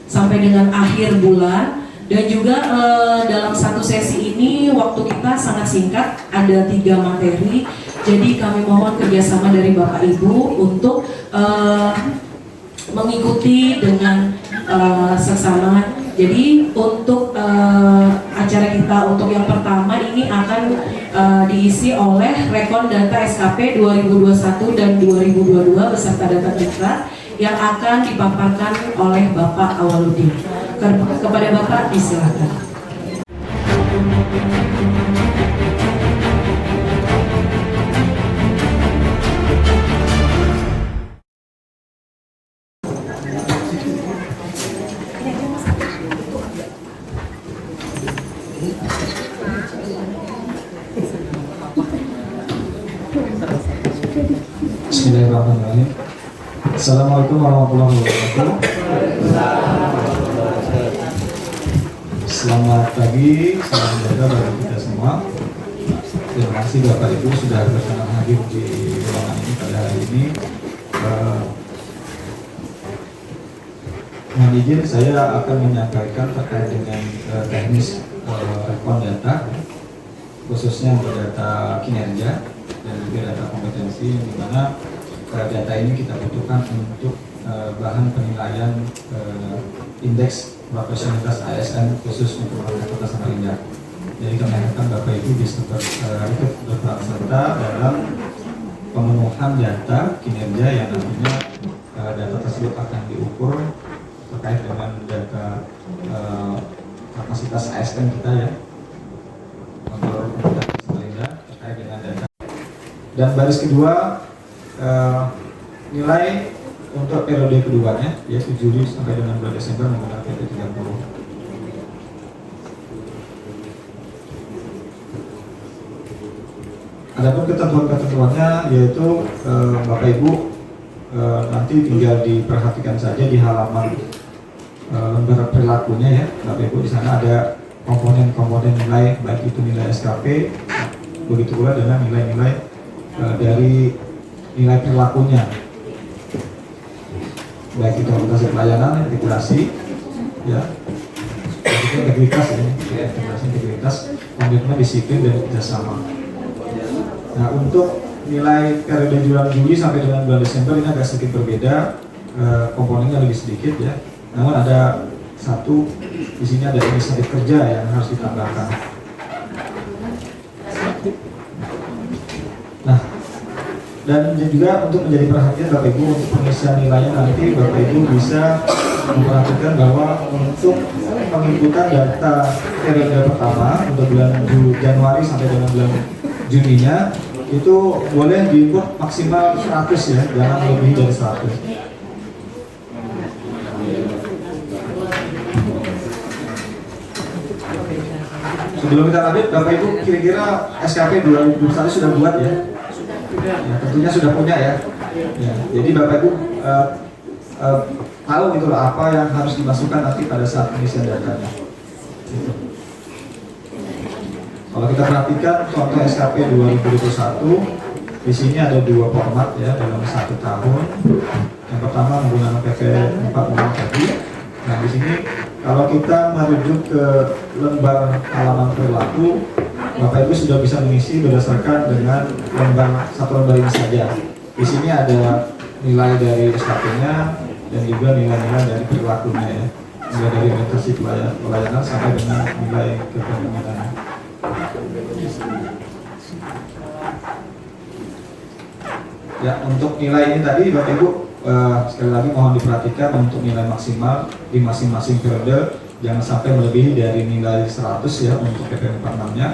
sampai dengan akhir bulan. Dan juga dalam satu sesi ini waktu kita sangat singkat, ada 3 materi. Jadi kami mohon kerjasama dari Bapak Ibu untuk mengikuti dengan seksama. Jadi untuk acara kita untuk yang pertama ini akan diisi oleh rekon data SKP 2021 dan 2022 beserta data kita yang akan dipaparkan oleh Bapak Awaludin. Kepada Bapak disilakan. Bismillahirrahmanirrahim. Assalamualaikum warahmatullahi wabarakatuh. Selamat pagi, salam sejahtera bagi kita semua. Terima kasih Bapak Ibu sudah berkenan hadir di ruangan ini pada hari ini. Mohon izin saya akan menyampaikan terkait dengan teknis rekon data, khususnya untuk data kinerja dan juga data kompetensi, di mana data ini kita butuhkan untuk bahan penilaian indeks profesionalitas ASN khusus untuk warga Kota Samarinda. Jadi kami harapkan Bapak Ibu bisa ikut berperan serta dalam pemenuhan data kinerja yang nantinya data tersebut akan diukur terkait dengan data kapasitas ASN kita ya untuk Kota Samarinda terkait dengan data. Dan baris kedua nilai untuk periode keduanya yaitu Juli sampai dengan bulan Desember menggunakan PP 30. Adapun ketentuan-ketentuannya yaitu Bapak Ibu nanti tinggal diperhatikan saja di halaman lembar perilakunya ya. Bapak Ibu di sana ada komponen-komponen nilai, baik itu nilai SKP, begitu pula dengan nilai-nilai dari nilai perilakunya, baik itu orientasi pelayanan, integrasi, ya, integritas ini, integritas, komitmen, disiplin dan kerjasama. Nah, untuk nilai periode Juli sampai dengan bulan Desember ini agak sedikit berbeda, komponennya lebih sedikit ya. Namun ada satu di sini ada inisiatif kerja yang harus ditambahkan. Nah, dan juga untuk menjadi perhatian Bapak Ibu untuk pengisian nilainya nanti Bapak Ibu bisa memperhatikan bahwa untuk penginputan data periode pertama untuk bulan Januari sampai dengan bulan Juninya itu boleh diinput maksimal 100 ya, jangan lebih dari 100. Sebelum kita lanjut, Bapak Ibu kira-kira SKP 2021 sudah buat ya? Ya, tentunya sudah punya ya. Ya, jadi Bapak Ibu tahu gitu loh apa yang harus dimasukkan nanti pada saat pengisian datanya. Gitu. Kalau kita perhatikan contoh SKP 2021, di sini ada 2 format ya dalam 1 tahun. Yang pertama menggunakan PP 40 tadi. Nah di sini kalau kita merujuk ke lembar halaman perilaku, Bapak Ibu sudah bisa mengisi berdasarkan dengan satu lembar ini saja. Di sini ada nilai dari SKP-nya dan juga nilai-nilai dari perilakunya ya. Mulai dari orientasi pelayanan sampai dengan nilai kepemimpinan. Ya, untuk nilai ini tadi Bapak Ibu sekali lagi mohon diperhatikan untuk nilai maksimal di masing-masing periode jangan sampai melebihi dari nilai 100 ya untuk PP 46-nya.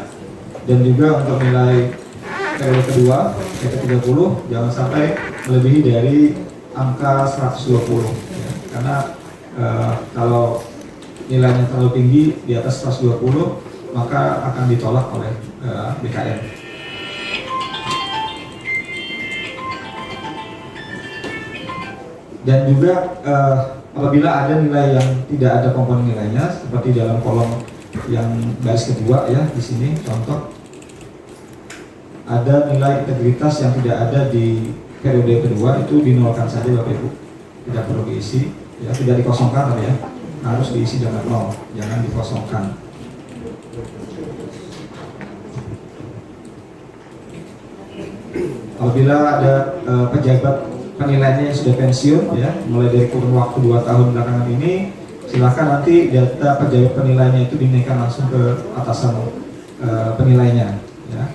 Dan juga untuk nilai periode kedua PP 30 jangan sampai melebihi dari angka 120 ya. Karena kalau nilainya terlalu tinggi di atas 120 maka akan ditolak oleh BKN. Dan juga apabila ada nilai yang tidak ada komponen nilainya seperti dalam kolom yang baris kedua ya di sini contoh ada nilai integritas yang tidak ada di periode kedua itu dinolkan saja Bapak Ibu, tidak perlu diisi. Ya, tidak dikosongkan tapi ya, harus diisi dengan 0, jangan dikosongkan. Apabila ada pejabat penilaiannya yang sudah pensiun ya, mulai dari kurun waktu 2 tahun belakangan ini, silakan nanti data pejabat penilaiannya itu dinaikkan langsung ke atasan penilainya ya.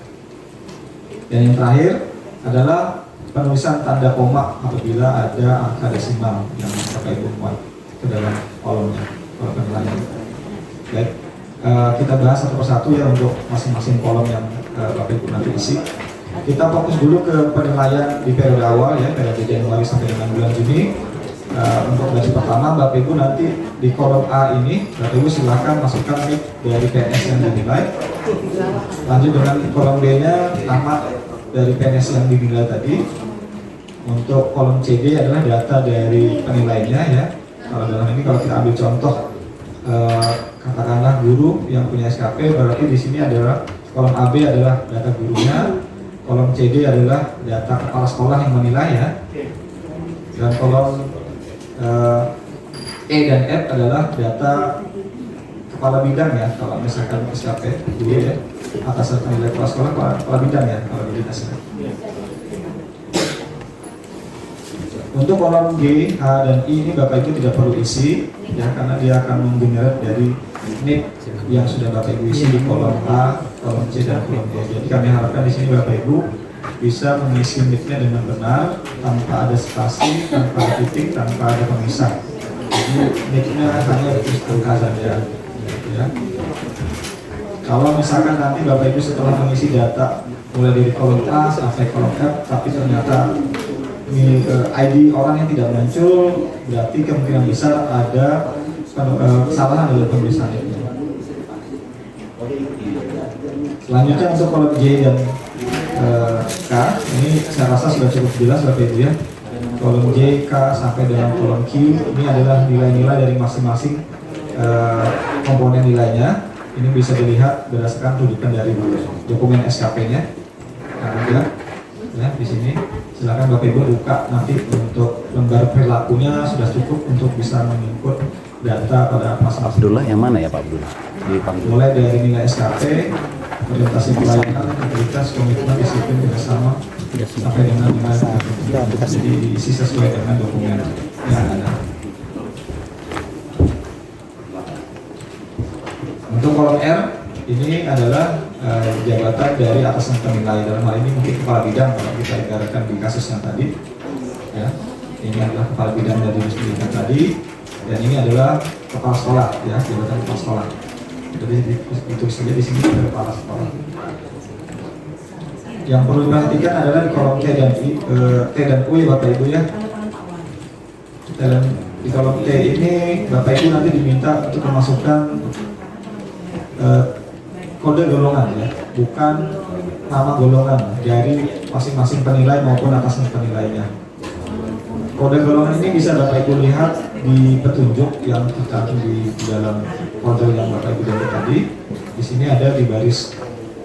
Dan yang terakhir adalah penulisan tanda koma apabila ada angka desimal yang Bapak Ibu muat ke dalam kolomnya, kolom penilaian. Baik, kita bahas satu persatu ya untuk masing-masing kolom yang Bapak Ibu nanti isi. Kita fokus dulu ke penilaian di periode awal ya, periode Januari sampai dengan bulan Juni. Untuk gaji pertama, Bapak Ibu nanti di kolom A ini, Bapak Ibu silakan masukkan NIK dari PNS yang dinilai. Lanjut dengan kolom B-nya, nama dari PNS yang dinilai tadi. Untuk kolom CD adalah data dari penilainya ya. Kalau dalam ini kalau kita ambil contoh, katakanlah guru yang punya SKP, berarti di sini adalah kolom AB adalah data gurunya. Kolom CD adalah data kepala sekolah yang menilai ya, dan kolom E dan F adalah data kepala bidang ya. Kalau misalkan SKP dulu ya, atasan penilai kepala sekolah, kepala bidang ya, kalau di dinasnya. Untuk kolom G, H, dan I ini Bapak Ibu tidak perlu isi ya, karena dia akan menggenerate dari NIK yang sudah Bapak Ibu isi di kolom A, kolom C, dan kolom D. Jadi kami harapkan di sini Bapak Ibu bisa mengisi NIK-nya dengan benar, tanpa ada spasi, tanpa ada titik, tanpa ada pemisah. Jadi NIK-nya hanya angka saja ya. Kalau misalkan nanti Bapak Ibu setelah mengisi data mulai dari kolom A sampai kolom F, tapi ternyata ini ID orang yang tidak muncul, berarti kemungkinan besar ada kesalahan dalam pemeriksaan itu. Selanjutnya untuk kolom J dan K, ini saya rasa sudah cukup jelas Bapak Ibu ya. Kolom J, K sampai dengan kolom Q ini adalah nilai-nilai dari masing-masing komponen nilainya. Ini bisa dilihat berdasarkan rujukan dari dokumen SKP-nya. Nah, ya di sini silakan Bapak Ibu buka nanti untuk lembar perilakunya sudah cukup untuk bisa menginput data pada masing-masing. Abdullah yang mana ya Pak Abdullah? Mulai dari nilai SKP, orientasi pelayanan, integritas, komitmen, disiplin, kerjasama, sampai dengan nilai aplikasi diisi sesuai dengan dokumen yang ada. Untuk kolom R ini adalah jabatan dari atasan penilai, dalam hal ini mungkin kepala bidang kalau kita ibaratkan di kasus yang tadi ya. Ini adalah kepala bidang dari dinas pendidikan tadi, dan ini adalah kepala sekolah ya, jabatan kepala sekolah. Jadi itu saja di sini ada kepala sekolah. Yang perlu diperhatikan adalah di kolom T dan U ya Bapak Ibu ya. Dalam di kolom T ini Bapak Ibu nanti diminta untuk memasukkan kode golongan ya, bukan nama golongan dari masing-masing penilai maupun atasan penilainya. Kode golongan ini bisa Bapak Ibu lihat di petunjuk yang tercantum di dalam kode yang Bapak Ibu lihat tadi. Di sini ada di baris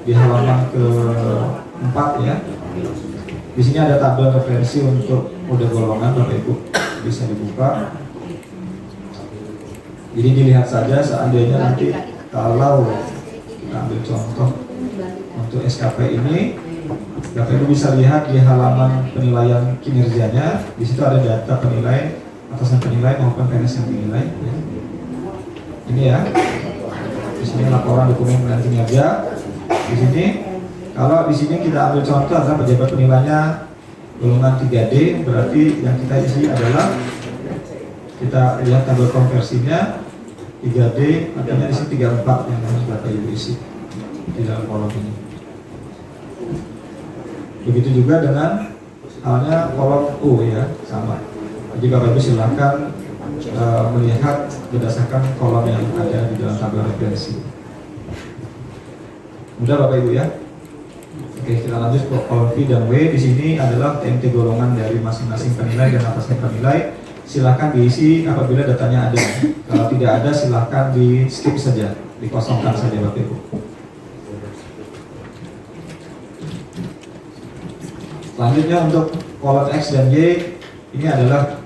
di halaman ke-4 ya. Di sini ada tabel referensi untuk kode golongan, Bapak Ibu bisa dibuka. Jadi dilihat saja, seandainya nanti kalau kita ambil contoh untuk SKP ini, Bapak Ibu bisa lihat di halaman penilaian kinerjanya. Di situ ada data penilai, atasan penilai maupun PNS yang dinilai. Ya. Ini ya. Di sini laporan dokumen penilaian kinerja. Di sini, kalau di sini kita ambil contoh adalah pejabat penilainya golongan 3D, berarti yang kita isi adalah kita lihat tabel konversinya 3D, artinya di sini 34 yang harus Bapak Ibu isi di dalam kolom ini. Begitu juga dengan halnya kolom U ya, sama. Jadi Bapak Ibu silakan melihat berdasarkan kolom yang ada di dalam tabel referensi. Mudah Bapak Ibu ya. Oke, kita lanjut ke kolom V dan W. Di sini adalah TMT golongan dari masing-masing penilai dan atasan penilai. Silahkan diisi apabila datanya ada. Kalau tidak ada silahkan di skip saja, dikosongkan saja Bapak Ibu. Selanjutnya untuk kolom X dan Y, ini adalah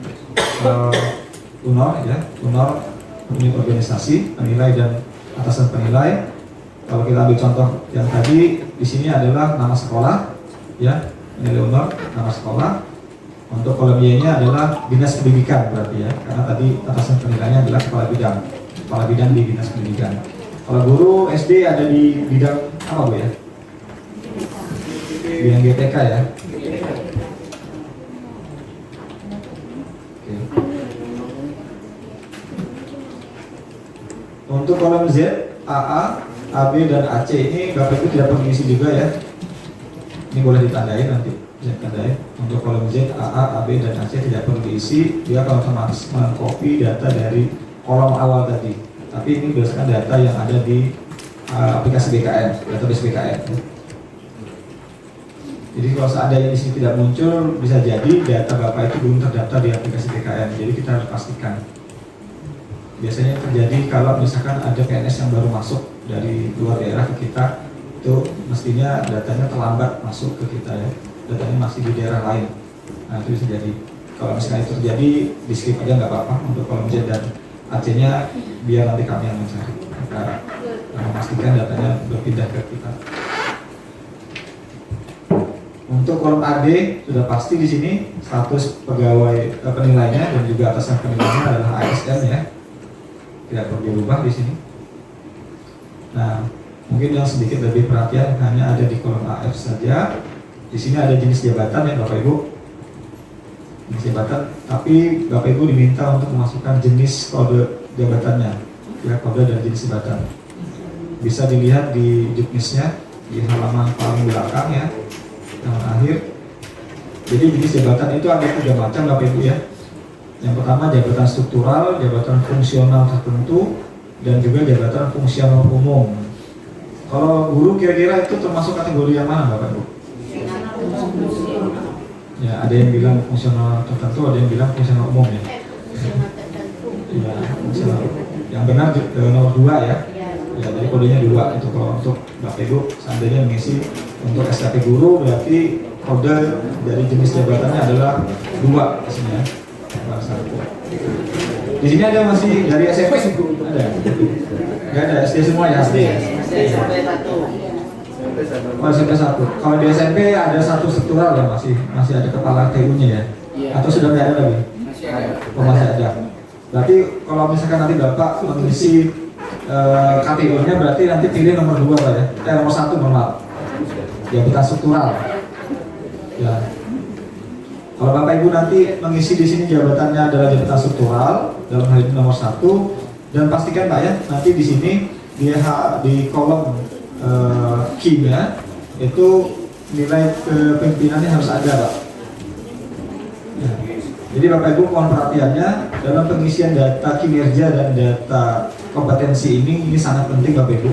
UNOR ya, UNOR unit organisasi, penilai dan atasan penilai. Kalau kita ambil contoh yang tadi, di sini adalah nama sekolah, ya, penilai UNOR, nama sekolah. Untuk kolom Y-nya adalah dinas pendidikan berarti ya, karena tadi atasan penilainya adalah kepala bidang di dinas pendidikan. Kalau guru SD ada di bidang apa Bu ya? Bidang GTK ya. Oke. Untuk kolom Z, AA, AB dan AC ini Bapak Ibu tidak perlu isi juga ya. Ini boleh ditandai nanti, saya tandai. Untuk kolom Z, AA, AB dan AC tidak perlu diisi. Dia kalau otomatis mengcopy data dari kolom awal tadi. Tapi ini berdasarkan data yang ada di aplikasi BKN, database BKN. Jadi kalau seandainya di sini tidak muncul, bisa jadi data Bapak itu belum terdaftar di aplikasi BKN. Jadi kita harus pastikan. Biasanya terjadi kalau misalkan ada PNS yang baru masuk dari luar daerah ke kita, itu mestinya datanya terlambat masuk ke kita ya. Datanya masih di daerah lain. Nah itu bisa jadi. Kalau misalnya itu terjadi, di skip aja nggak apa-apa untuk kolom Z dan AC-nya biar nanti kami yang mencari. Kita memastikan datanya berpindah ke kita. Untuk kolom AD sudah pasti di sini status pegawai penilainya dan juga atasan penilainya adalah ASN ya. Tidak perlu dirubah di sini. Nah, mungkin yang sedikit lebih perhatian hanya ada di kolom AF saja. Di sini ada jenis jabatan ya Bapak Ibu. Jenis jabatan, tapi Bapak Ibu diminta untuk memasukkan jenis kode jabatannya, ya kode dan jenis jabatan. Bisa dilihat di juknisnya di halaman paling belakang ya, halaman akhir. Jadi jenis jabatan itu ada 3 macam Bapak Ibu ya. Yang pertama jabatan struktural, jabatan fungsional tertentu, dan juga jabatan fungsional umum. Kalau guru kira-kira itu termasuk kategori yang mana Bapak Ibu? Ya, ada yang bilang fungsional tertentu, ada yang bilang fungsional umum ya. Ya, fungsional. Yang benar nomor 2 ya. Ya, jadi kodenya 2 itu kalau untuk Bapak Ibu seandainya mengisi untuk SKP guru berarti kode dari jenis jabatannya adalah 2 di sini ya. Di sini ada masih dari SMP ada? Nggak ada, SD semua ya? SD SMP 1. Oh, SMP 1. Kalau di SMP ada 1 struktural ya masih ada kepala TU-nya ya? Atau sudah nggak ada lagi? Masih ada. Oh, masih ada. Berarti kalau misalkan nanti Bapak mengisi KTU-nya berarti nanti pilih nomor 2 Pak ya? Nomor 1 maaf. Jabatan struktural. Ya. Kalau Bapak Ibu nanti mengisi di sini jabatannya adalah jabatan struktural dalam hal ini nomor 1, dan pastikan Pak ya nanti di sini di kolom key-nya itu nilai kepimpinannya harus ada Pak. Ya. Jadi Bapak Ibu mohon perhatiannya dalam pengisian data kinerja dan data kompetensi ini sangat penting Bapak Ibu.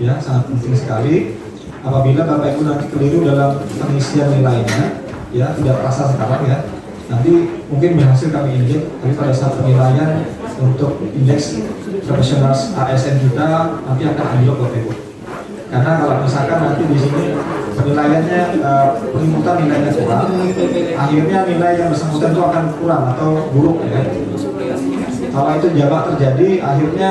Ya sangat penting sekali. Apabila Bapak Ibu nanti keliru dalam pengisian nilainya, ya tidak terasa sekarang ya. Nanti mungkin berhasil kami injek, tapi pada saat penilaian untuk indeks profesional ASN kita nanti akan anjlok Bapak Ibu. Karena kalau misalkan nanti di sini penilaiannya penginputan nilainya kurang, akhirnya nilai yang bersangkutan itu akan kurang atau buruk ya. Kalau itu jamak terjadi, akhirnya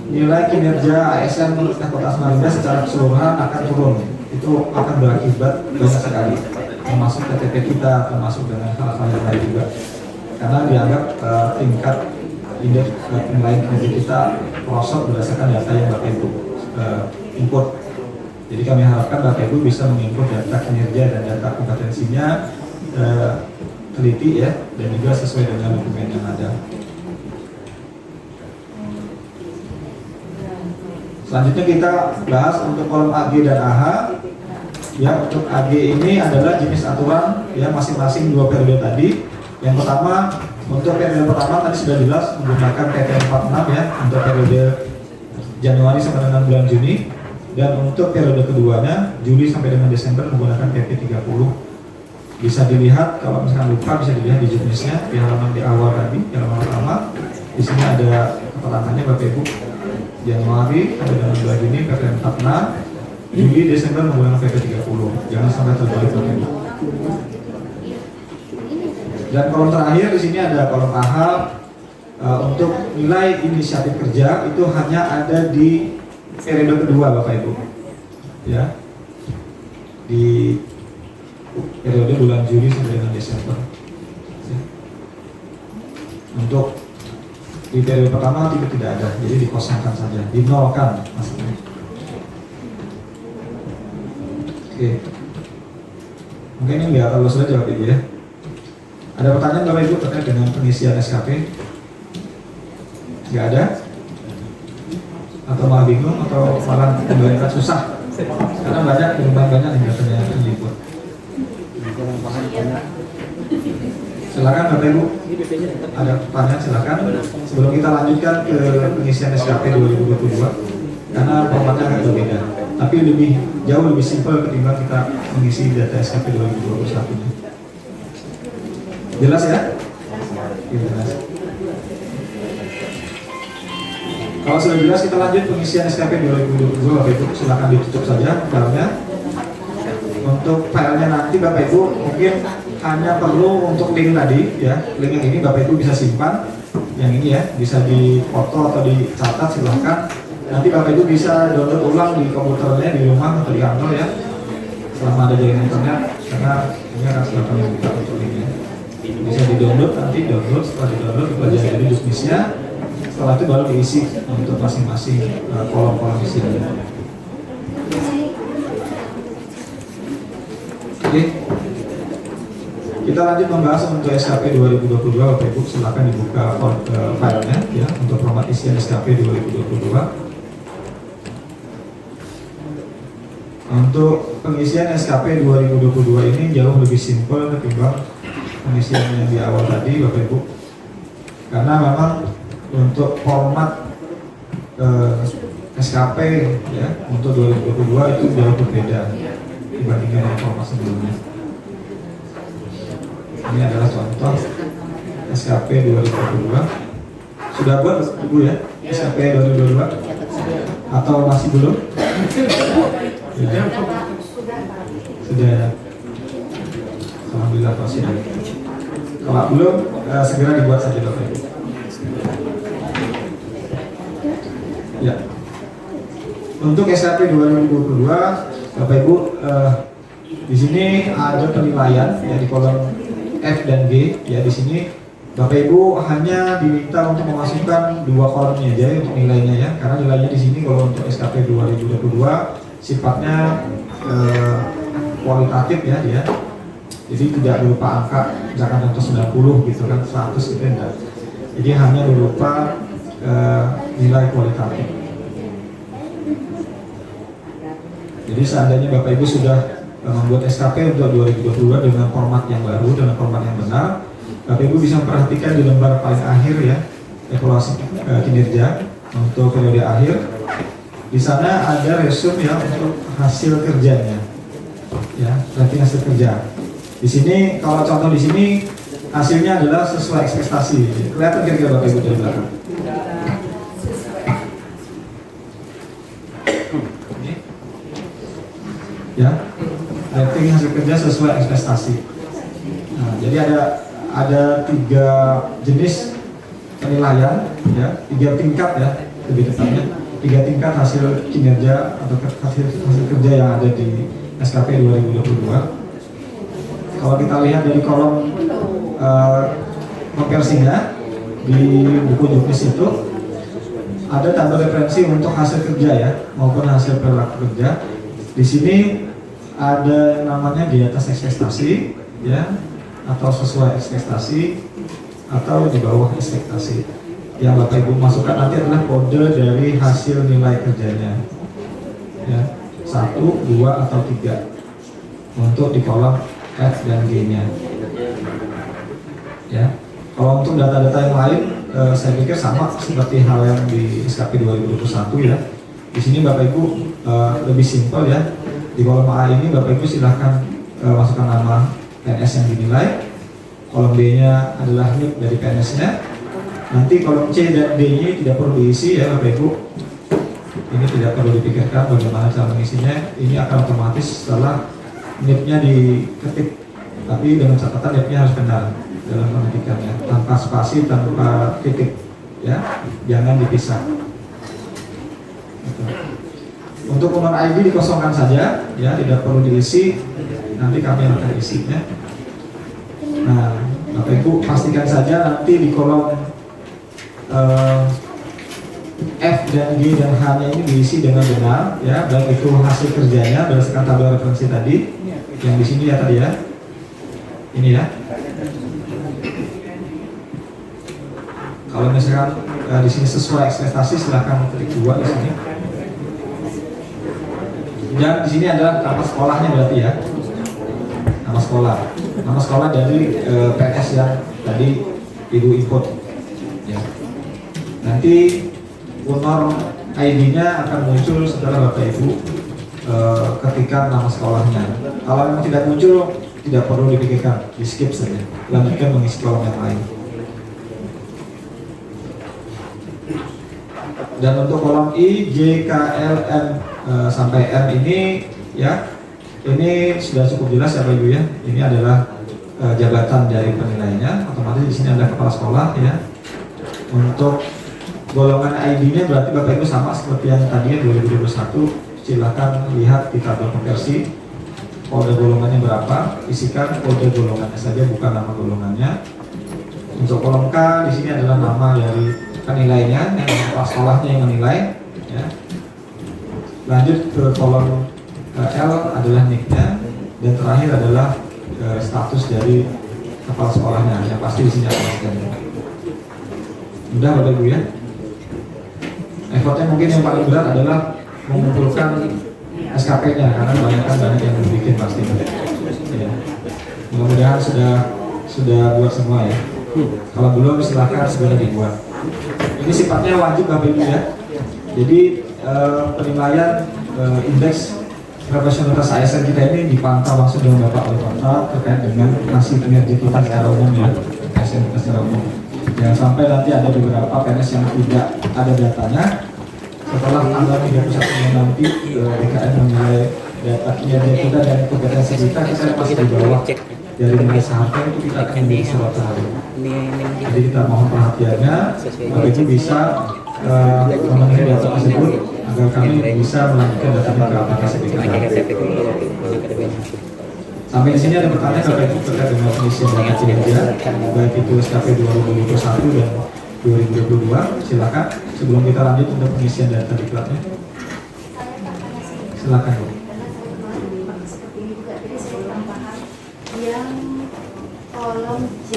nilai kinerja ASN Kota Samarinda secara keseluruhan akan turun. Itu akan berakibat banyak sekali, termasuk KTP kita, termasuk dengan hal-hal yang lain juga. Karena dianggap tingkat indeks penilaian kinerja kita merosot berdasarkan data yang Bapak Ibu input. Jadi kami harapkan Bapak Ibu bisa menginput data kinerja dan data kompetensinya teliti ya, dan juga sesuai dengan dokumen yang ada. Selanjutnya kita bahas untuk kolom AG dan AH. Ya, untuk AG ini adalah jenis aturan ya masing-masing 2 periode tadi. Yang pertama, untuk periode pertama tadi sudah jelas menggunakan PP 46 ya untuk periode Januari sampai dengan bulan Juni, dan untuk periode keduanya Juli sampai dengan Desember menggunakan PP 30. Bisa dilihat kalau misalkan lupa bisa dilihat di juknisnya di halaman di awal tadi, di halaman pertama. Di sini ada keterangannya Bapak Ibu. Januari sampai dengan bulan Juni PP 46, Juli Desember menggunakan PP 30. Jangan sampai terbalik Bapak Ibu. Dan kolom terakhir di sini ada kolom AH untuk nilai inisiatif kerja itu hanya ada di periode kedua Bapak Ibu, ya, di periode bulan Juli sampai dengan Desember. Untuk di periode pertama tidak ada, jadi dikosongkan saja, dinolkan maksudnya. Oke, mungkin ini nggak terlalu sudah jawab itu ya. Ada pertanyaan Bapak Ibu terkait dengan pengisian SKP? Nggak ada? Atau malah bingung atau malah membayangkan susah? Karena banyak yang katanya libur. Silakan Bapak Ibu, ada pertanyaan silakan. Sebelum kita lanjutkan ke pengisian SKP 2022, karena formatnya agak berbeda, tapi jauh lebih simpel ketimbang kita mengisi data SKP 2021-nya. Jelas ya? Jelas. Kalau sudah jelas, kita lanjut pengisian SKP 2022 Bapak Ibu. Silakan ditutup saja filenya. Untuk filenya nanti Bapak Ibu mungkin hanya perlu untuk link tadi ya, link yang ini Bapak Ibu bisa simpan, yang ini ya bisa dipoto atau dicatat, silahkan. Nanti Bapak Ibu bisa download ulang di komputernya di rumah atau di kantor ya, selama ada jaringan internet, karena ini akan silakan dibuka untuk linknya. Bisa di-download, nanti download, setelah di-download dipelajari dari juknisnya, setelah itu baru diisi untuk masing-masing kolom-kolom isinya. Oke. Kita lanjut membahas untuk SKP 2022 Bapak Ibu, silakan dibuka filenya ya untuk format isian SKP 2022. Untuk pengisian SKP 2022 ini jauh lebih simpel ketimbang pengisian yang di awal tadi Bapak Ibu, karena memang untuk format SKP ya untuk 2022 itu jauh berbeda dibandingkan dengan format sebelumnya. Ini adalah contoh SKP 2022. Sudah buat Ibu ya SKP 2022 atau masih belum? Sudah. Alhamdulillah pasti. Kalau belum segera dibuat saja Bapak Ibu. Ya. Untuk SKP 2022 Bapak Ibu di sini ada penilaian ya di kolom F dan G ya. Di sini Bapak Ibu hanya diminta untuk memasukkan dua kolomnya aja untuk nilainya ya, karena nilainya di sini kalau untuk SKP 2022 sifatnya kualitatif ya dia. Jadi tidak berupa angka, misalkan contoh 90 gitu kan, 100 gitu enggak. Jadi hanya berupa nilai kualitatif. Jadi seandainya Bapak Ibu sudah membuat SKP untuk 2022 dengan format yang baru, dengan format yang benar, Bapak Ibu bisa memperhatikan di lembar paling akhir ya, evaluasi kinerja untuk periode akhir. Di sana ada resume ya untuk hasil kerjanya, ya, rating hasil kerja. Di sini kalau contoh di sini hasilnya adalah sesuai ekspektasi. Kelihatan kira-kira Bapak Ibu dari belakang. Ya, rating hasil kerja sesuai ekspektasi. Nah, jadi ada 3 jenis penilaian, ya, 3 tingkat ya, lebih tepatnya 3 tingkat hasil kinerja atau hasil kerja yang ada di SKP 2022. Kalau kita lihat dari kolom konversinya di buku juknis itu ada tabel referensi untuk hasil kerja ya maupun hasil perilaku kerja. Di sini ada namanya di atas ekspektasi ya, atau sesuai ekspektasi, atau di bawah ekspektasi. Yang Bapak Ibu masukkan nanti adalah kode dari hasil nilai kerjanya ya, 1, 2, atau 3 untuk di kolom F dan G-nya. Ya, kalau untuk data-data yang lain, saya pikir sama seperti hal yang di SKP 2021 ya. Di sini Bapak Ibu lebih simpel ya. Di kolom A ini Bapak Ibu silahkan masukkan nama PNS yang dinilai. Kolom B-nya adalah NIP dari PNS-nya. Nanti kolom C dan D-nya tidak perlu diisi ya Bapak Ibu. Ini tidak perlu dipikirkan bagaimana cara mengisinya. Ini akan otomatis setelah NIP-nya diketik, tapi dengan catatan NIP-nya harus benar dalam pendidikannya, tanpa spasi, tanpa titik. ya, jangan dipisah. Gitu. Untuk nomor ID dikosongkan saja, ya, tidak perlu diisi, nanti kami yang akan isinya. Nah, Bapak Ibu pastikan saja nanti di kolom F dan G dan H-nya ini diisi dengan benar, ya, baik itu hasil kerjanya berdasarkan tabel referensi tadi, yang di sini ya tadi ya, ini ya. Kalau misalkan di sini sesuai ekspektasi, silahkan klik 2 di sini. Dan di sini adalah nama sekolahnya berarti ya, nama sekolah dari PS yang tadi Ibu input. Ya. Nanti honor ID-nya akan muncul setelah Bapak Ibu ketika nama sekolahnya. Kalau memang tidak muncul, tidak perlu dipikirkan, di skip saja. Lanjutkan mengisi kolom yang lain. Dan untuk kolom I, J, K, L, M sampai M ini, ya, ini sudah cukup jelas ya Bapak Ibu ya. Ini adalah jabatan dari penilainya. Otomatis di sini ada kepala sekolah ya. Untuk golongan ID-nya berarti Bapak Ibu sama seperti yang tadi 2021. Silakan lihat di tabel konversi kode golongannya berapa, isikan kode golongannya saja, bukan nama golongannya. Untuk kolom K di sini adalah nama dari penilainya, yang kepala sekolahnya yang menilai. Ya. Lanjut ke kolom L adalah nick-nya, dan terakhir adalah status dari kepala sekolahnya, yang pasti di sini ada SKP-nya. Mudah Bapak Ibu ya. Effortnya mungkin yang paling berat adalah mengumpulkan SKP-nya, karena banyak yang bikin pasti. Ya. Mudah-mudahan sudah buat semua ya. Kalau belum silahkan segera dibuat. Ini sifatnya wajib Bapak Ibu ya. Jadi penilaian indeks profesionalitas ASN kita ini dipantau langsung dengan Bapak Wali Kota terkait dengan hasil kinerja kita secara umum ya, ASN kita secara umum. Jangan sampai nanti ada beberapa PNS yang tidak ada datanya. Setelah tanggal 31 Mei nanti BKN menilai data kinerja kita dan kompetensi kita masih di bawah dari nilai seharusnya, itu kita akan di suatu hari. Jadi kita mohon perhatiannya, Bapak Ibu bisa memenuhi data tersebut agar kami bisa melanjutkan datanya ke aplikasi BKN. Sampai di sini ada pertanyaan Bapak Ibu terkait dengan pengisian data kinerja, baik itu SKP 2021 dan 2022. Silakan sebelum kita lanjut untuk pengisian data diklatnya. Silakan Bu. Yang kolom J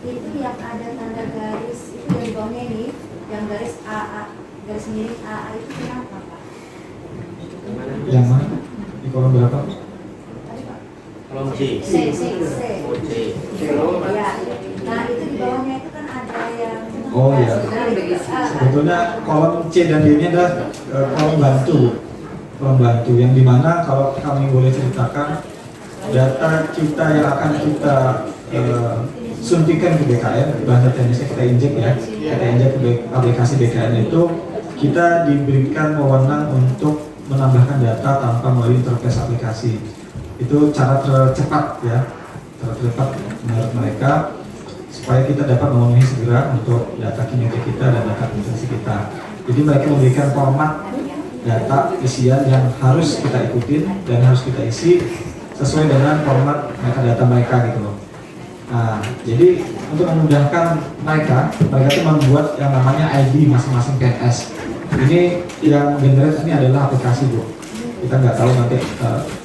itu yang ada tanda garis itu yang di bawahnya ini, yang garis AA, garis miring AA itu kenapa Pak? Yang mana? Di kolom berapa? Tadi Pak? Kolom C. C. Oh, C. Ya. Nah itu di bawahnya itu kan ada yang Oh ya. Sebetulnya kolom C dan D ini adalah kolom bantu yang dimana kalau kami boleh ceritakan data kita yang akan kita suntikan ke BKN, bahan data yang kita injek ya, kita injek ke aplikasi BKN itu, kita diberikan wewenang untuk menambahkan data tanpa melalui interface aplikasi. Itu cara tercepat ya, tercepat menurut mereka, supaya kita dapat memenuhi segera untuk data kinerja kita dan data kompetensi kita. Jadi mereka memberikan format data isian yang harus kita ikutin dan harus kita isi sesuai dengan format metadata mereka gitu loh. Nah, jadi untuk memudahkan mereka itu membuat yang namanya ID masing-masing PNS. Ini yang generate ini adalah aplikasi Bu. Kita nggak tahu nanti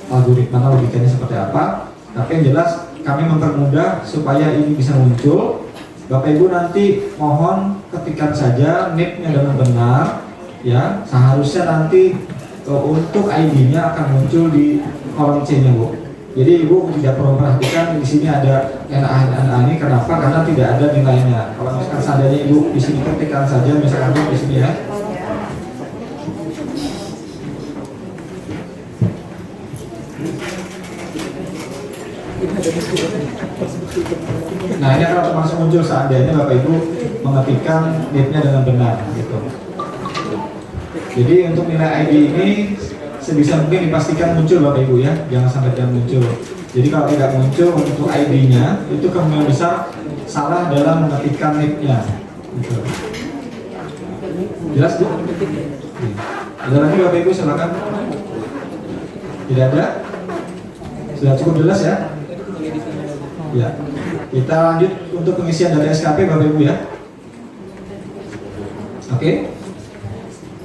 algoritma logikanya seperti apa, tapi yang jelas kami mempermudah supaya ini bisa muncul. Bapak Ibu nanti mohon ketikkan saja NIP-nya dengan benar ya. Seharusnya nanti untuk ID-nya akan muncul di kolom C-nya Bu. Jadi Ibu tidak perlu memperhatikan di sini ada NA ini, kenapa? Karena tidak ada nilainya. Kalau misalkan seandainya Ibu di sini ketikkan saja misalkan di sini ya. Nah ini akan langsung muncul seandainya Bapak Ibu mengetikkan NIP-nya dengan benar gitu. Jadi untuk nilai ID ini sebisa mungkin dipastikan muncul Bapak Ibu ya, jangan sampai tidak muncul. Jadi kalau tidak muncul untuk ID-nya, itu kemungkinan besar salah dalam mengetikkan NIP-nya. Gitu. Jelas Bu? Ada lagi Bapak Ibu silakan. Tidak ada? Sudah cukup jelas ya? Ya. Kita lanjut untuk pengisian data SKP Bapak Ibu ya. Oke.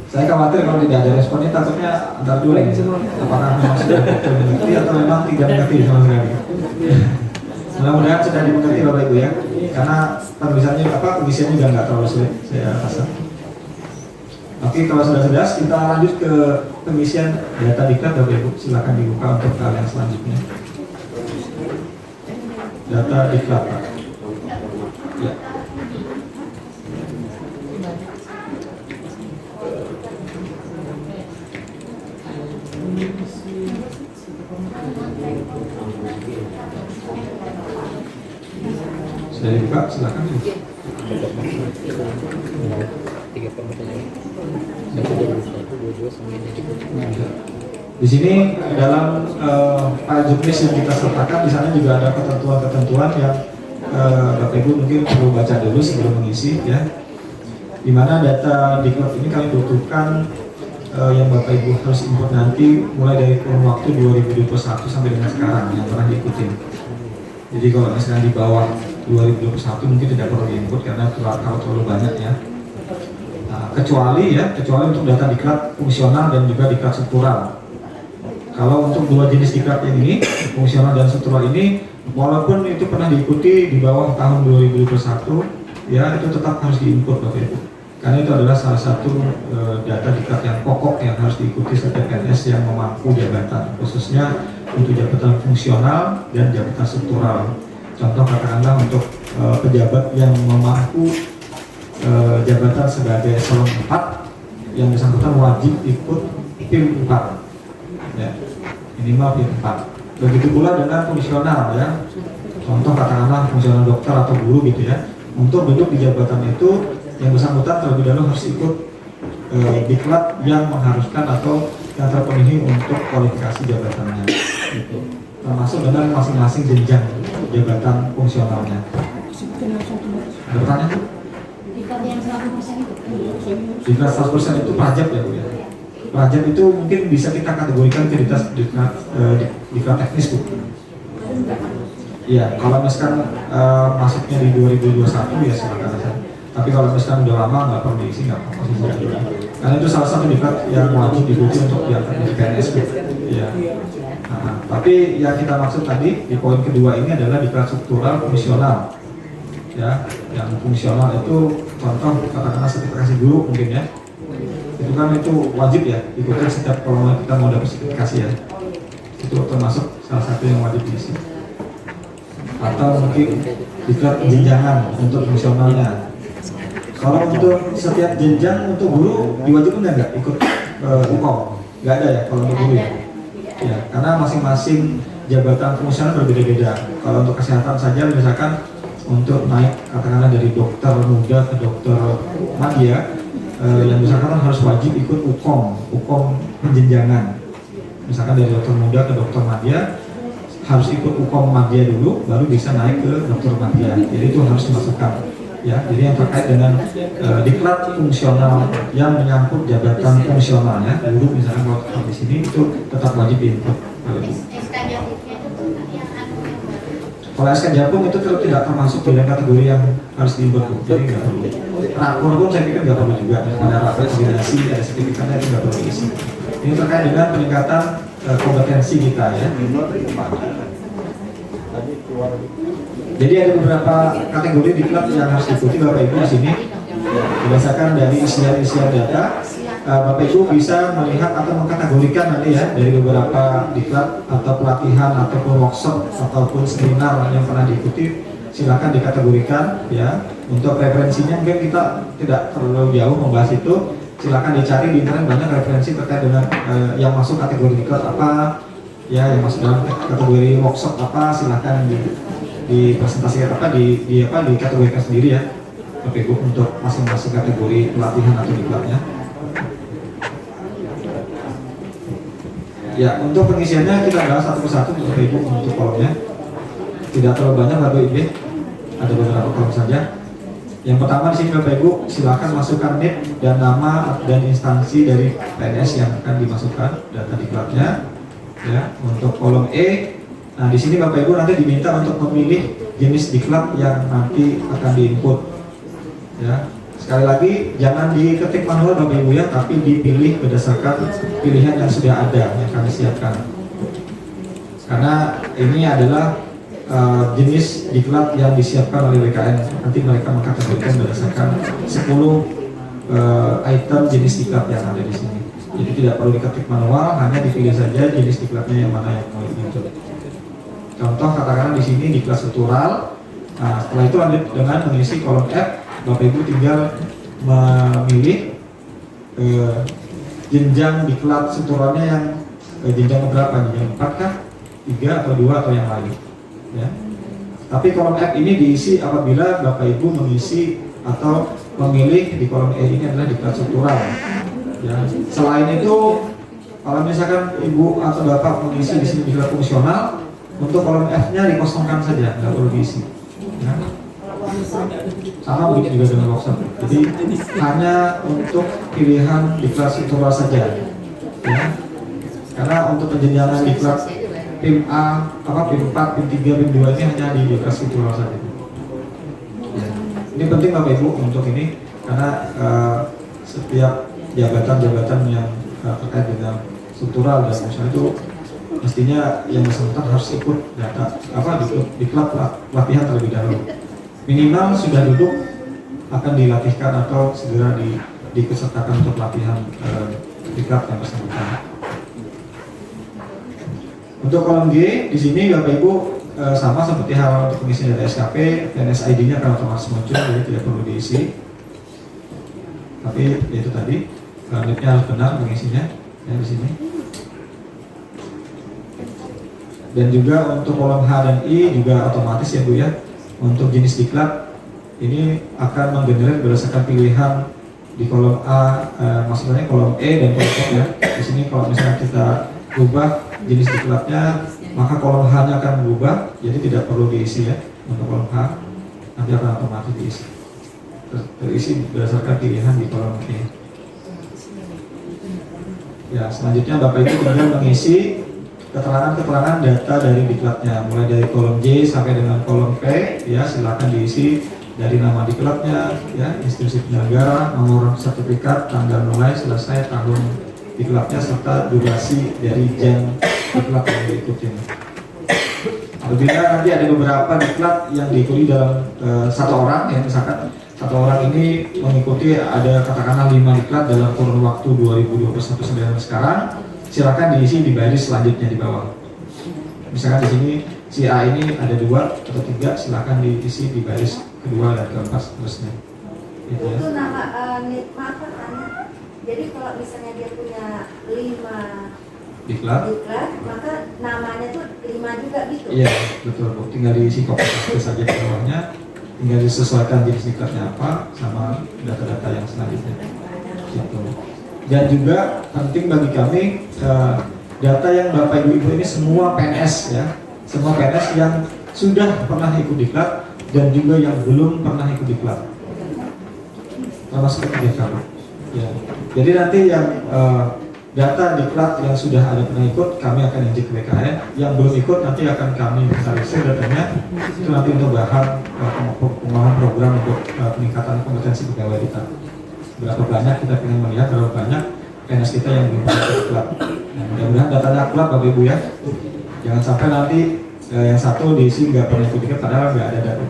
Saya khawatir kalau tidak ada responnya, takutnya antar dulu ini. Apakah memang sudah betul mengerti atau memang tidak mengerti sama sekali. Mudah-mudahan sudah dimengerti Bapak Ibu ya. Karena pengisiannya juga nggak terlalu sulit saya rasa. Oke, kalau sudah jelas kita lanjut ke pengisian data diklat Bapak Ibu. Silakan dibuka untuk hal yang selanjutnya. Data diklat Pak. Ya. Sudah dibuka, silakan. Di sini dalam file juknis yang kita sertakan, di sana juga ada ketentuan-ketentuan yang Bapak Ibu mungkin perlu baca dulu sebelum mengisi ya. Di mana data diklat ini kami butuhkan yang Bapak Ibu harus input nanti mulai dari kurun waktu 2021 sampai dengan sekarang yang pernah diikutin. Jadi kalau misalnya di bawah 2021 mungkin tidak perlu diinput karena kalau terlalu banyak ya. Nah, kecuali untuk data diklat fungsional dan juga diklat struktural. Kalau untuk dua jenis diklat yang ini, fungsional dan struktural ini, walaupun itu pernah diikuti di bawah tahun 2021, ya itu tetap harus diinput Bapak Ibu. Karena itu adalah salah satu data diklat yang pokok yang harus diikuti setiap PNS yang memangku jabatan, khususnya untuk jabatan fungsional dan jabatan struktural. Contoh katakanlah untuk pejabat yang memangku jabatan sebagai eselon 4, yang bersangkutan wajib ikut PIM 4 ya, minimal PIM 4. Begitu pula dengan fungsional ya, contoh katakanlah fungsional dokter atau guru gitu ya. Untuk duduk di jabatan itu yang bersangkutan terlebih dahulu harus ikut diklat yang mengharuskan atau yang terpenuhi untuk kualifikasi jabatannya gitu. Termasuk dengan masing-masing jenjang jabatan fungsionalnya. Ada pertanyaan? Diklat yang 100% itu? Diklat 100% itu pajak ya Bu ya. Pajak itu mungkin bisa kita kategorikan ke diklat teknis Bu. Iya, kalau misalkan masuknya di 2021 ya silakan aja. Tapi kalau misalkan udah lama nggak perlu diisi, nggak apa-apa sih. Karena itu salah satu diklat yang wajib diikuti untuk diangkat di PNS Bu. Iya. Nah, tapi yang kita maksud tadi di poin kedua ini adalah diklat struktural fungsional. Ya, yang fungsional itu contoh katakanlah sertifikasi guru mungkin ya. Itu kan itu wajib ya ikuti setiap kalau kita mau dapat sertifikasi ya. Itu termasuk salah satu yang wajib diisi. Atau mungkin diklat jenjangan untuk fungsionalnya. Kalau untuk setiap jenjang untuk guru diwajibkan nggak ikut UKOM? Nggak ada ya kalau untuk guru ya. Ya, karena masing-masing jabatan fungsional berbeda-beda. Kalau untuk kesehatan saja misalkan untuk naik katakanlah dari dokter muda ke dokter madya, yang misalkan harus wajib ikut UKOM penjenjangan. Misalkan dari dokter muda ke dokter madya harus ikut UKOM madya dulu, baru bisa naik ke dokter madya. Jadi itu harus dimasukkan. Ya, jadi yang terkait dengan diklat fungsional yang menyangkut jabatan fungsionalnya, guru misalnya kalau di sini itu tetap wajib diinput. Kalau SK Japung itu tidak termasuk dalam kategori yang harus diinput, jadi nggak perlu. Rakor pun saya pikir nggak perlu juga. Ada rapor kombinasi, ada sertifikatnya itu nggak perlu diisi. Ini terkait dengan peningkatan kompetensi kita ya. Jadi ada beberapa kategori diklat yang harus diikuti Bapak Ibu di sini. Berdasarkan dari isian data, Bapak Ibu bisa melihat atau mengkategorikan nanti ya dari beberapa diklat atau pelatihan ataupun workshop ataupun seminar yang pernah diikuti. Silakan dikategorikan ya. Untuk referensinya mungkin kita tidak terlalu jauh membahas itu. Silakan dicari di internet, banyak referensi terkait dengan yang masuk kategori diklat apa, ya yang masuk dalam kategori workshop apa. Silakan dipresentasikan dikategorikan sendiri ya Bapak Ibu untuk masing-masing kategori pelatihan atau diklatnya. Ya, untuk pengisiannya kita bahas satu persatu Bapak Ibu untuk kolomnya. Tidak terlalu banyak Bapak Ibu, ada beberapa kolom saja. Yang pertama di sini Bapak Ibu silakan masukkan NIP dan nama dan instansi dari PNS yang akan dimasukkan data diklatnya. Ya, untuk kolom E, nah di sini Bapak Ibu nanti diminta untuk memilih jenis diklat yang nanti akan diinput. Ya, sekali lagi jangan diketik manual Bapak Ibu ya, tapi dipilih berdasarkan pilihan yang sudah ada yang kami siapkan. Karena ini adalah jenis diklat yang disiapkan oleh BKN. Nanti mereka mengkategorikan berdasarkan 10 item jenis diklat yang ada di sini. Jadi tidak perlu diketik manual, hanya dipilih saja jenis diklatnya yang mana yang mau diinput. Contoh katakanlah di sini diklat struktural. Nah, setelah itu lanjut dengan mengisi kolom F. Bapak Ibu tinggal memilih jenjang diklat strukturalnya yang jenjang berapa, jenjang 4 kah, 3 atau 2 atau yang lain. Ya. Tapi kolom F ini diisi apabila Bapak Ibu mengisi atau memilih di kolom E ini adalah diklat struktural. Ya. Selain itu, kalau misalkan Ibu atau Bapak mengisi di sini diklat fungsional, untuk kolom F-nya dikosongkan saja, nggak perlu diisi. Ya. Sama begitu juga dengan workshop. Jadi hanya untuk pilihan diklat struktural saja. Ya. Karena untuk penjenjangan diklat PIM A, PIM 4, PIM 3, PIM 2 ini hanya di diklat struktural saja. Ya. Ini penting Bapak Ibu untuk ini karena setiap jabatan-jabatan yang terkait dengan struktural dan fungsional itu mestinya yang bersangkutan harus ikut data diklat pelatihan terlebih dahulu. Minimal sudah duduk akan dilatihkan atau segera dipesertakan untuk pelatihan diklat yang bersangkutan. Untuk kolom G di sini Bapak Ibu sama seperti hal untuk pengisian data SKP, PNS ID-nya akan otomatis muncul, jadi tidak perlu diisi. Tapi itu tadi NIP-nya harus benar mengisinya ya di sini. Dan juga untuk kolom H dan I juga otomatis ya Bu ya. Untuk jenis diklat ini akan menggenerate berdasarkan pilihan di kolom A, maksudnya kolom E dan kolom ya. Di sini kalau misalnya kita ubah jenis diklatnya, maka kolom H-nya akan berubah, jadi tidak perlu diisi ya. Untuk kolom H nanti akan otomatis diisi, terisi berdasarkan pilihan di kolom E. Ya, selanjutnya Bapak Ibu tinggal mengisi keterangan-keterangan data dari diklatnya, mulai dari kolom J sampai dengan kolom P. Ya, silakan diisi dari nama diklatnya, ya, institusi penyelenggara, nomor sertifikat, tanggal mulai, selesai, tahun diklatnya, serta durasi dari jam diklat yang diikuti. Apabila nanti ada beberapa diklat yang diikuti dalam satu orang, ya misalkan satu orang ini mengikuti ada katakanlah 5 diklat dalam kurun waktu 2021 sampai dengan sekarang, silakan diisi di baris selanjutnya di bawah. Misalkan di sini si A ini ada 2 atau 3, silakan diisi di baris kedua dan keempat seterusnya. Gitu ya. Itu nama maaf tanya. Jadi kalau misalnya dia punya 5 diklat, maka namanya tuh 5 juga gitu. iya betul Bu. Tinggal diisi copy paste saja di bawahnya, tinggal disesuaikan jenis diklatnya apa sama data-data yang selanjutnya. Gitu. Dan juga penting bagi kami data yang Bapak Ibu ini semua PNS ya, semua PNS yang sudah pernah ikut diklat dan juga yang belum pernah ikut diklat, termasuk ketiga kali. Ya. Jadi nanti yang data diklat yang sudah ada pernah ikut kami akan injek ke BKN, yang belum ikut nanti akan kami visualisir datanya, itu nanti untuk bahan pengembangan program untuk peningkatan kompetensi pegawai kita. Berapa banyak kita ingin melihat berapa banyak PNS kita yang belum pernah ikut diklat. Nah, mudah-mudahan datanya akurat Bapak Ibu ya. Jangan sampai nanti yang satu diisi nggak pernah ikut diklat padahal nggak ada data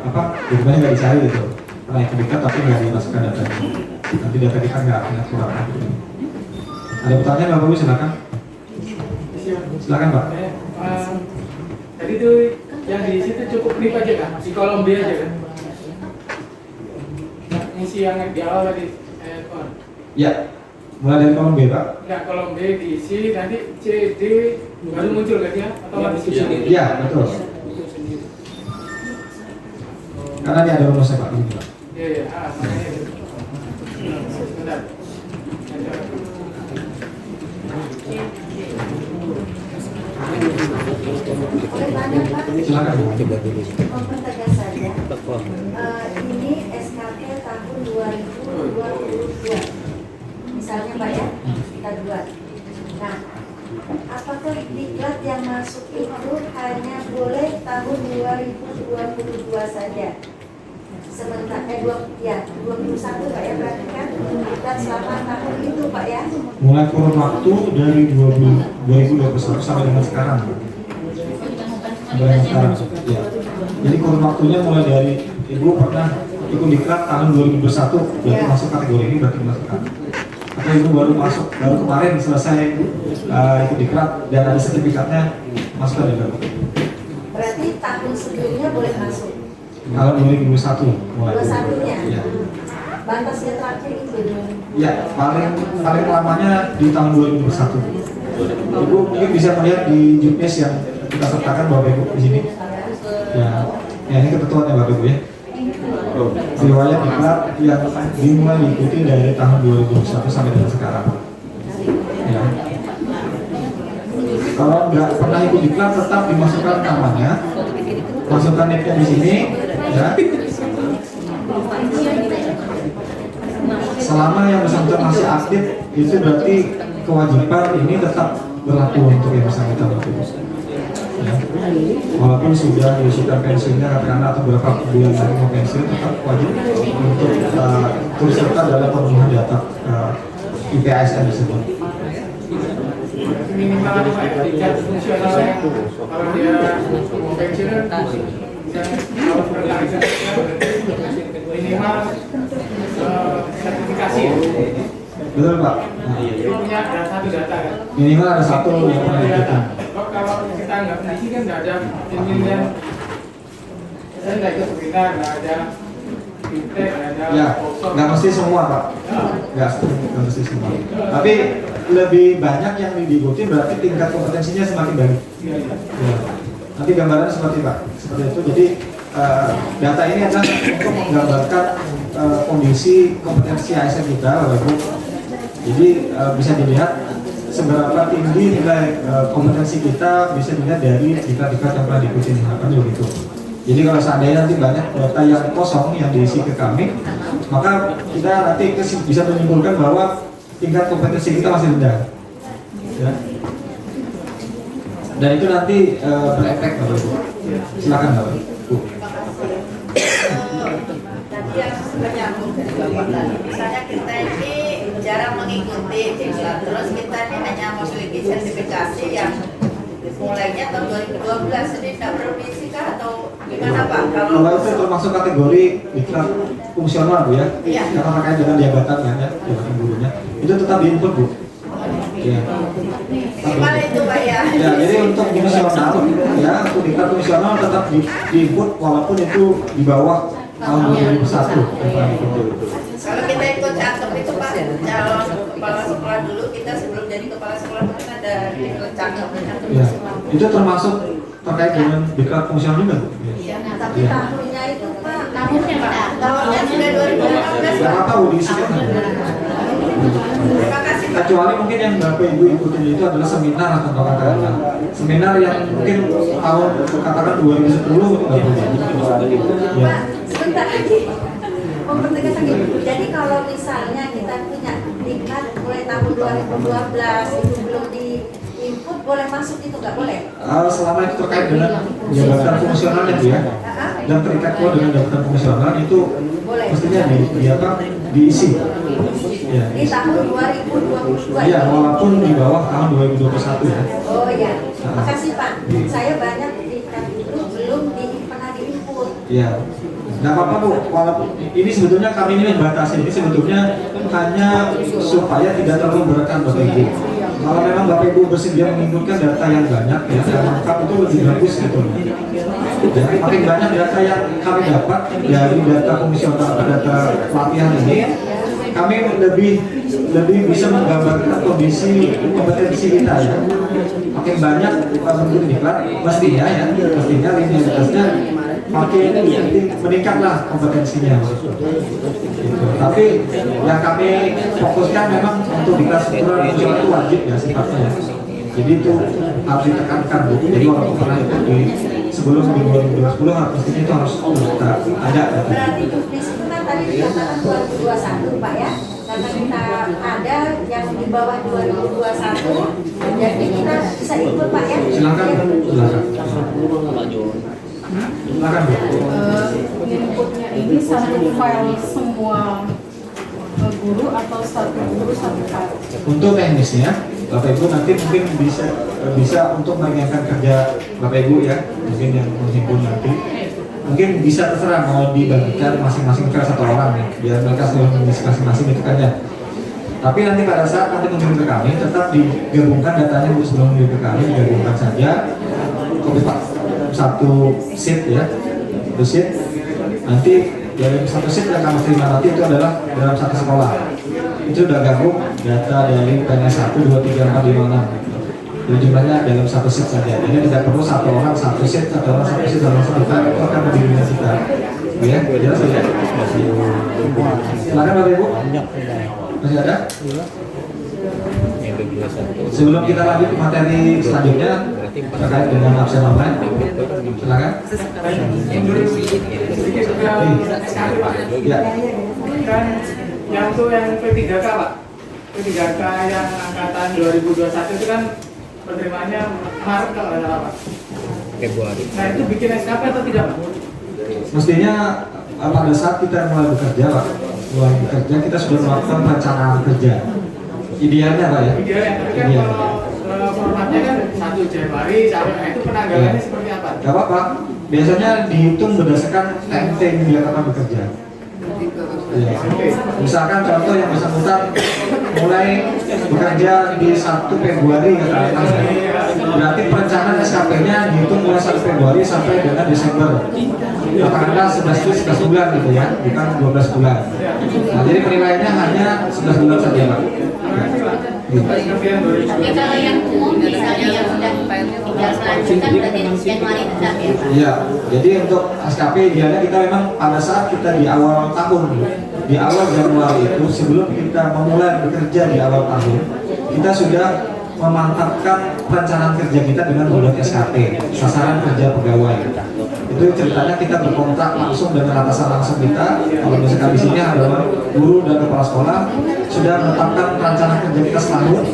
dokumennya nggak dicari gitu. Pernah ikut diklat tapi nggak dimasukkan datanya. Nanti data kita nggak akan akurat. Ada pertanyaan Bapak Ibu silakan. Silakan Pak. Tadi itu yang di situ cukup klip aja kan, di kolom B aja kan. Isi yang di awal tadi. Ya, mulai dari kolom B Pak. Enggak, kolom B diisi nanti C, D baru muncul kan ya? Atau masih sendiri? Iya betul. Karena ini ada rumusnya Pak. Ini Pak. Iya, makanya itu. Sebentar. Oleh banyak Pak, Silakan Bu. mempertegas saja. Ini SKP misalnya Pak ya, kita buat. Nah, apakah diklat yang masuk itu hanya boleh tahun 2022 saja? Sebentar, 21 Pak ya, berarti kan diklat selama tahun itu Pak ya? Mulai kurun waktu dari 2021 sampai dengan sekarang. Sampai dengan sekarang. Ya. Jadi kurun waktunya mulai dari Ibu pernah ikut diklat tahun 2021, berarti Ya. masuk kategori ini berarti masukkan. Atau Ibu baru masuk, baru kemarin selesai ikut diklat dan ada sertifikatnya, masukkan juga. Berarti tahun sebelumnya boleh masuk. Tahun 2021 mulai. 21-nya. Ya. Batasnya terakhir itu. Ya, paling lamanya di tahun 2021. Ibu mungkin bisa melihat di juknis yang kita sertakan Bapak Ibu di sini. Ya ini ketentuannya Bapak Ibu ya. Riwayat diklat yang dimulai diikuti dari tahun 2021 sampai dengan sekarang. Ya. Kalau nggak pernah ikut diklat tetap dimasukkan namanya, masukkan NIP-nya di sini, ya. Selama yang bersangkutan masih aktif, itu berarti kewajiban ini tetap berlaku untuk yang bersangkutan. Ya. Walaupun sudah diusulkan pensiunnya katakanlah atau berapa bulan lagi mau pensiun, tetap wajib untuk turut serta dalam pemenuhan data IPASN tersebut. Minimal apa Pak ya, tingkat fungsionalnya kalau dia mau pensiun kalau berkarir minimal sertifikasi ya. Betul Pak. Nah, Dia punya satu data kan. minimal ada satu yang pernah Data. dilakukan. Kalau kita nggak peneliti kan nggak ada penelitian. Saya nggak ikut webinar, nggak ada fintech, nggak ada Ya, workshop. nggak mesti semua Pak. Nggak mesti semua. Tapi lebih banyak yang diikuti berarti tingkat kompetensinya semakin baik. Iya, iya. Ya. Nanti gambaran seperti Pak, seperti itu. Jadi data ini adalah untuk menggambarkan kondisi kompetensi ASN kita, Bapak Ibu. Jadi bisa dilihat seberapa tinggi nilai kompetensi kita bisa dilihat dari diklat-diklat yang pernah diikuti, harapannya begitu. Jadi kalau seandainya nanti banyak data yang kosong yang diisi ke kami, maka kita nanti bisa menyimpulkan bahwa tingkat kompetensi kita masih rendah. Ya. Dan itu nanti berefek Bapak Ibu. Silakan Bapak Ibu. Tadi yang menyambung dari Bapak tadi, misalnya kita ini jarang mengikuti diklat, terus kita ini hanya memiliki sertifikasi yang mulainya tahun 2012, ini tidak bermisi kah atau gimana Pak? Kalau itu termasuk kategori diklat fungsional Bu ya, Iya. karena terkait dengan jabatannya ya, jabatan gurunya, itu tetap diinput Bu. Ya. Minimal itu Pak ya. Ya, jadi untuk fungsional ya, untuk diklat fungsional tetap diinput walaupun itu di bawah tahun 2001 yang pernah diikuti. Kalau kita ikut cakep itu Pak, calon kepala sekolah dulu, kita sebelum jadi kepala sekolah itu kan ada diklat cakep. Ya, itu termasuk terkait dengan diklat fungsional juga Bu. Ya. Iya. Tapi Ya. tahunnya itu Pak, Tahunnya Pak, tahunnya sudah 2015 Nggak Pak. apa-apa Bu, diisikan. Terima kasih Pak. Kecuali mungkin yang Bapak Ibu ikutin itu adalah seminar atau katakanlah seminar yang mungkin tahun katakan 2010 itu nggak boleh. Ya. Pak, sebentar lagi. Mempertegas lagi. Jadi kalau misalnya kita punya diklat mulai tahun 2012 itu belum di input, boleh masuk itu nggak boleh? Selama itu terkait dengan jabatan fungsionalnya Bu ya, dan terikat pula dengan jabatan fungsional itu Boleh. mestinya diisi. Ya. Di tahun 2022. Iya, walaupun di bawah tahun 2021 ya. Oh ya, makasih Pak. Saya banyak diklat itu belum pernah di-input. Iya. Nggak apa-apa Bu, walaupun ini sebetulnya kami ini membatasi ini sebetulnya hanya supaya tidak terlalu beratkan Bapak Ibu. Kalau memang Bapak Ibu bersedia menginputkan data yang banyak ya, yang lengkap itu lebih bagus gitu. Ya, makin banyak data yang kami dapat dari data komisioner atau data pelatihan ini, kami lebih bisa menggambarkan kondisi kompetensi kita ya. Makin banyak mengikuti diklat, mestinya linearitasnya makin meningkatlah kompetensinya. Gitu. Tapi yang kami fokuskan memang untuk diklat struktural fungsional itu wajib ya sifatnya. Jadi itu harus ditekankan Bu. Jadi walaupun pernah ikut di sebelum di 2020 pastinya itu harus kita ada. Berarti juknis itu kan tadi dikatakan 2021 Pak ya, karena kita ada yang di bawah 2021, jadi kita bisa ikut Pak ya. Silakan. Silakan Bu. Inputnya ini satu file semua guru atau satu guru satu file? Untuk teknisnya, Bapak Ibu nanti mungkin bisa untuk mengingatkan kerja Bapak Ibu ya, mungkin yang menghimpun nanti, mungkin bisa terserah mau dibagikan masing-masing ke satu orang nih, biar mereka selalu mengisi masing-masing itu kan ya. Tapi nanti pada saat nanti mengirim ke kami, tetap digabungkan datanya Bu, sebelum mengirim ke kami, digabungkan saja, copy pak satu sheet ya, satu sheet. Nanti dari satu sheet yang kami terima nanti itu adalah dalam satu sekolah. Itu udah gabung data dari PNS 1, 2, 3, 4, 5, 6. Jadi jumlahnya dalam satu sheet saja. Jadi tidak perlu satu orang satu sheet, satu orang satu sheet, satu orang satu sheet. Itu akan lebih ringan kita. Ya, jelas ya. Silakan Bapak Ibu. Masih ada? Sebelum kita lanjut ke materi selanjutnya terkait dengan absen online, silakan. Ya. Kan yang tuh yang P3K Pak, P3K yang angkatan 2021 itu kan penerimaannya Maret kalau nggak salah Pak. Februari. Nah itu bikin SKP atau tidak Pak? Mestinya pada saat kita mulai bekerja Pak, kita sudah melakukan perencanaan kerja. Idealnya Pak ya. Idealnya, tapi kan kalau formatnya kan 1 Januari sampai itu penanggalannya seperti apa? Gak apa-apa. Biasanya dihitung berdasarkan TMT yang dilakukan bekerja. Ya. Misalkan contoh yang bersangkutan mulai bekerja di 1 Februari katakanlah, berarti perencanaan SKP-nya dihitung mulai 1 Februari sampai dengan Desember. Katakanlah 11 bulan gitu ya, bukan 12 bulan. Nah, jadi penilaiannya hanya 11 bulan saja Pak. Tapi kalau yang umum misalnya yang sudah tinggal selanjutnya berarti Januari tetap ya Pak? Iya, jadi untuk SKP idealnya kita memang pada saat kita di awal tahun, di awal Januari itu sebelum kita memulai bekerja di awal tahun, kita sudah memantapkan perencanaan kerja kita dengan membuat SKP, sasaran kerja pegawai. Itu ceritanya kita berkontrak langsung dengan atasan langsung kita. Kalau misalkan di sini adalah guru dan kepala sekolah sudah menetapkan perencanaan kerja kita setahun.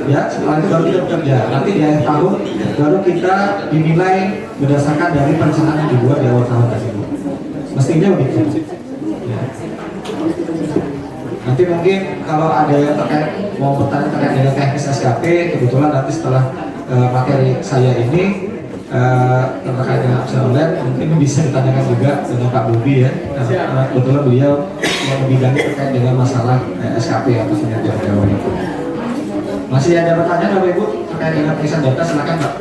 Ya, setelah itu baru kita bekerja. Nanti di akhir tahun baru kita dinilai berdasarkan dari perencanaan yang dibuat di awal tahun tersebut. Mestinya begitu. Ya. Nanti mungkin kalau ada yang terkait mau bertanya terkait dengan teknis SKP, kebetulan nanti setelah materi saya ini terkait dengan absen online mungkin bisa ditanyakan juga dengan Pak Budi ya, karena kebetulan beliau yang membidangi terkait dengan masalah SKP atau kinerja pegawai. Masih ada pertanyaan Bapak Ibu terkait dengan perizinan data, silakan Pak.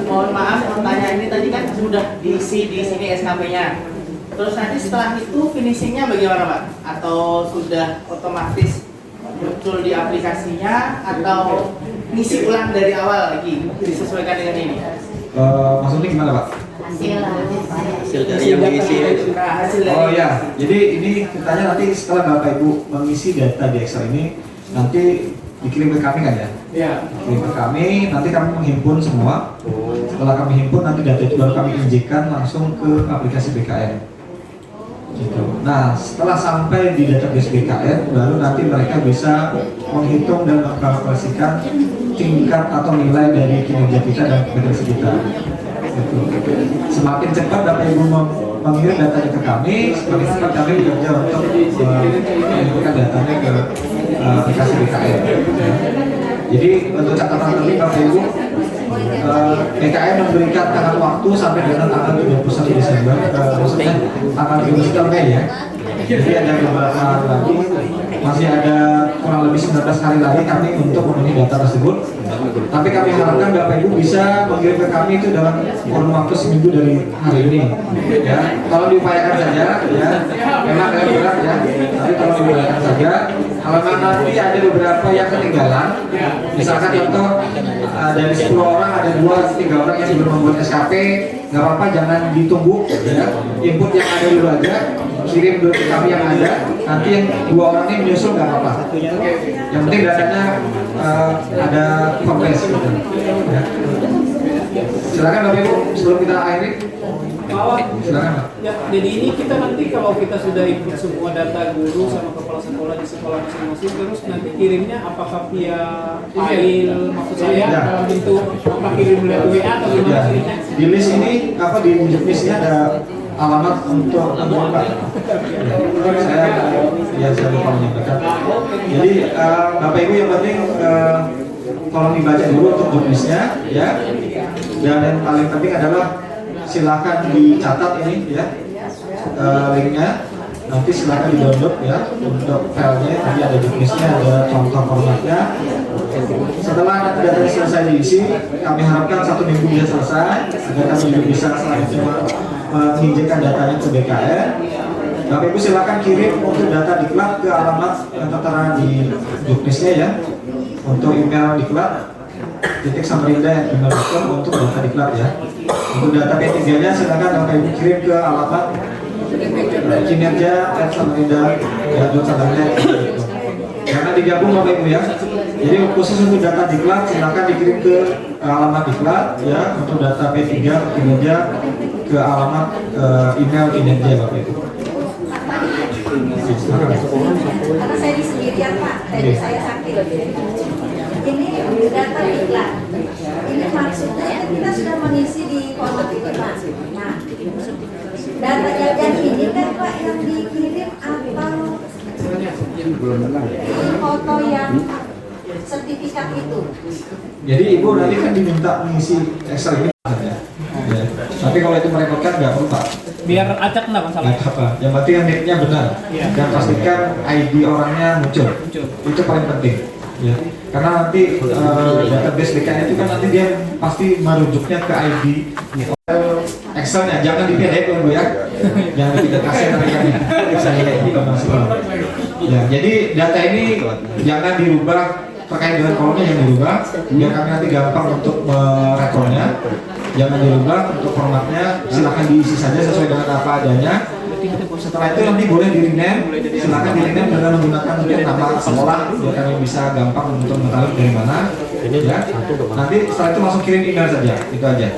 Mohon maaf, pertanyaan ini tadi kan sudah diisi di sini SKP-nya. Terus nanti setelah itu finishingnya bagaimana Pak? Atau sudah otomatis muncul di aplikasinya atau ngisi ulang dari awal lagi disesuaikan dengan ini? Maksudnya gimana Pak? Hasil dari yang diisi. Nah, hasil dari Oh ya, jadi ini ceritanya nanti setelah Bapak Ibu mengisi data di Excel ini nanti dikirim ke kami kan ya? Iya. Dikirim ke kami, nanti kami menghimpun semua. Setelah kami himpun nanti data itu baru kami injekkan langsung ke aplikasi BKN. Gitu. Nah, setelah sampai di database BKN, baru nanti mereka bisa menghitung dan mengkalkulasikan tingkat atau nilai dari kinerja kita dan kompetensi kita. Gitu. Semakin cepat Bapak Ibu mengirim datanya ke kami, semakin cepat kami bekerja untuk mengirimkan datanya ke aplikasi BKN. Jadi untuk catatan tadi Bapak Ibu, BKN memberikan tanggal waktu sampai dengan tanggal 31 Desember, maksudnya tanggal 31 Mei ya. Jadi ada beberapa hari lagi, masih ada kurang lebih 19 hari lagi kami untuk memenuhi data tersebut. Tapi kami harapkan Bapak Ibu bisa mengirim ke kami itu dalam kurun waktu seminggu dari hari ini. Ya, kalau diupayakan saja, ya, memang agak berat ya. Tapi kalau diupayakan saja, kalau nanti ada beberapa yang ketinggalan, misalkan contoh dari 10 orang ada 2-3 orang yang belum membuat SKP, nggak apa-apa, jangan ditunggu, ya. Input yang ada dulu aja, kirim dulu ke kami yang ada, nanti yang 2 orang ini menyusul nggak apa-apa. Yang penting datanya ada progres gitu. Ya. Silakan Bapak Ibu sebelum kita akhiri. Silakan Pak. Ya, jadi ini kita nanti kalau kita sudah input semua data guru sama kepala sekolah di sekolah masing-masing, terus nanti kirimnya apakah via email, maksud saya Ya. dalam bentuk apa kirim lewat WA atau gimana Ya, kirimnya? di list ini apa di juknisnya ada alamat untuk Pak. Saya lupa menyampaikan. Jadi Bapak Ibu yang penting tolong dibaca dulu untuk juknisnya ya. Dan yang paling penting adalah silakan dicatat ini ya linknya. Nanti silakan di-download ya untuk filenya. Tadi ada juknisnya, ada contoh formatnya. Setelah data selesai diisi, kami harapkan 1 minggu bisa selesai agar kami juga bisa selanjutnya menginjekkan datanya ke BKN. Bapak Ibu silakan kirim untuk data diklat ke alamat yang tertera di juknisnya ya. Untuk email diklat @samarinda@gmail.com untuk data diklat ya. Untuk data P3-nya silakan Bapak Ibu kirim ke alamat kinerja@samarinda.com. Karena digabung Bapak Ibu ya. Jadi khusus untuk data diklat silakan dikirim ke alamat diklat ya. Untuk data P3 kinerja ke alamat email kinerja Bapak Ibu. Karena saya di sendirian Pak, tadi saya sakit. Ini data diklat. Ini maksudnya kita sudah mengisi di format itu Pak. Nah, data yang ini kan Pak yang dikirim atau di foto yang sertifikat itu. Jadi Ibu nanti kan diminta mengisi Excel ini ya. Ya. Tapi kalau itu merepotkan nggak perlu Pak. Biar acak nggak masalah. Nggak apa. Yang penting nicknya benar dan pastikan ID orangnya muncul. Itu paling penting. Ya. Karena nanti database BKN itu kan nanti dia pasti merujuknya ke ID Excelnya, jangan di PDF Bu ya. Jangan di kasih nanti kan Excelnya kayak gitu maksudnya. Ya, jadi data ini jangan dirubah terkait dengan kolomnya yang dirubah, biar kami nanti gampang untuk merekornya. Jangan dirubah untuk formatnya, silahkan diisi saja sesuai dengan apa adanya. Setelah itu nanti boleh di rename, silahkan di rename dengan menggunakan mungkin nama sekolah, biar kami bisa gampang untuk mengetahui dari mana. Ya. Nanti setelah itu langsung kirim email saja, itu aja. Ya.